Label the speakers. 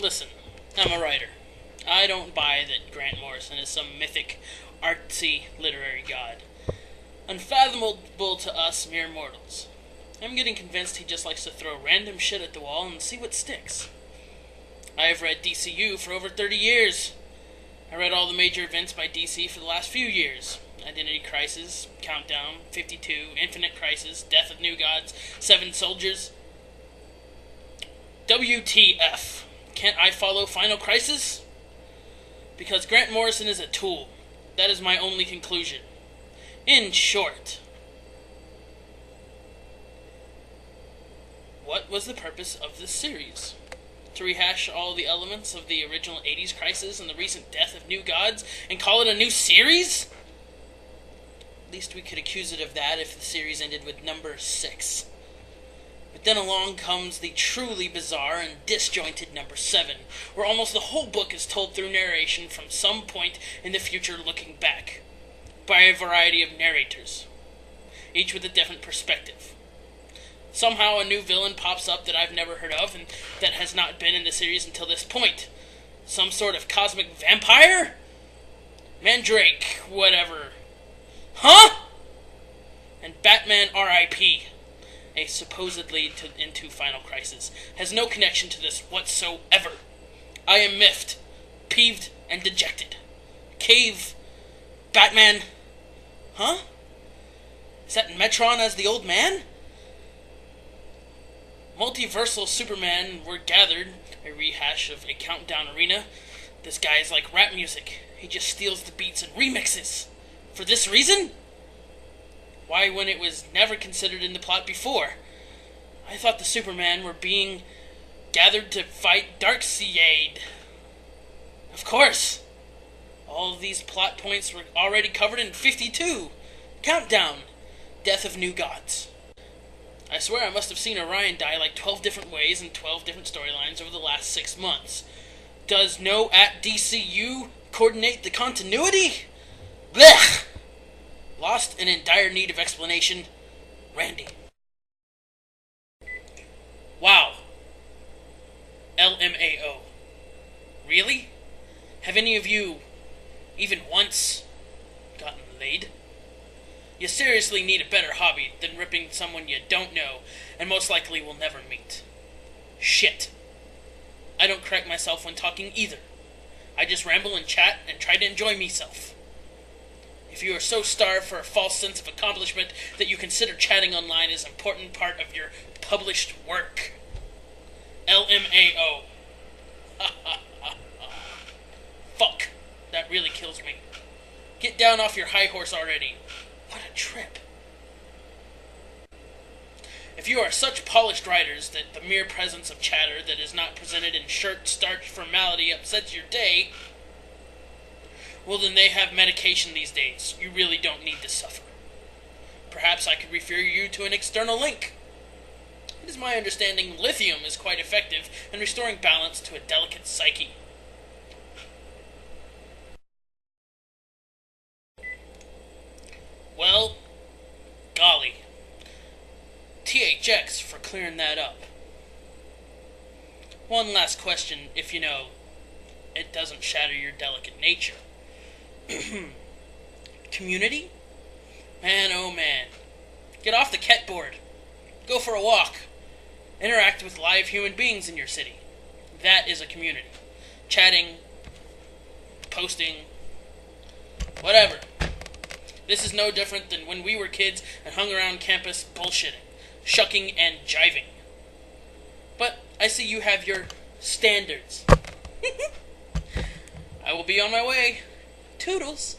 Speaker 1: Listen, I'm a writer. I don't buy that Grant Morrison is some mythic, artsy literary god, unfathomable to us mere mortals. I'm getting convinced he just likes to throw random shit at the wall and see what sticks. I have read DCU for over 30 years. I read all the major events by DC for the last few years. Identity Crisis, Countdown, 52, Infinite Crisis, Death of New Gods, Seven Soldiers. WTF. Can't I follow Final Crisis? Because Grant Morrison is a tool. That is my only conclusion. In short, what was the purpose of this series? To rehash all the elements of the original 80s Crisis and the recent Death of New Gods and call it a new series? At least we could accuse it of that if the series ended with number 6. But then along comes the truly bizarre and disjointed number 7, where almost the whole book is told through narration from some point in the future looking back, by a variety of narrators, each with a different perspective. Somehow a new villain pops up that I've never heard of and that has not been in the series until this point. Some sort of cosmic vampire? Mandrake, whatever. Huh? And Batman R.I.P., a supposedly into Final Crisis, has no connection to this whatsoever. I am miffed, peeved, and dejected. Cave, Batman, huh? Is that Metron as the old man? Multiversal Superman were gathered, a rehash of a Countdown arena. This guy is like rap music. He just steals the beats and remixes. For this reason? Why, when it was never considered in the plot before? I thought the Superman were being gathered to fight Darkseid. Of course! All of these plot points were already covered in 52. Countdown. Death of New Gods. I swear I must have seen Orion die like 12 different ways in 12 different storylines over the last 6 months. Does no at DCU coordinate the continuity? Blech! Lost and in dire need of explanation, Randy. Wow. LMAO. Really? Have any of you, even once, gotten laid? You seriously need a better hobby than ripping someone you don't know and most likely will never meet. Shit. I don't correct myself when talking either. I just ramble and chat and try to enjoy myself. If you are so starved for a false sense of accomplishment that you consider chatting online as an important part of your published work. LMAO. Fuck. That really kills me. Get down off your high horse already. What a trip. If you are such polished writers that the mere presence of chatter that is not presented in shirt-starched formality upsets your day, well then they have medication these days. You really don't need to suffer. Perhaps I could refer you to an external link. It is my understanding lithium is quite effective in restoring balance to a delicate psyche. Well, golly. THX for clearing that up. One last question, if you know, it doesn't shatter your delicate nature. Community? Man, oh man. Get off the ketboard. Go for a walk. Interact with live human beings in your city. That is a community. Chatting, posting, whatever. This is no different than when we were kids and hung around campus bullshitting, shucking and jiving. But I see you have your standards. I will be on my way. Toodles.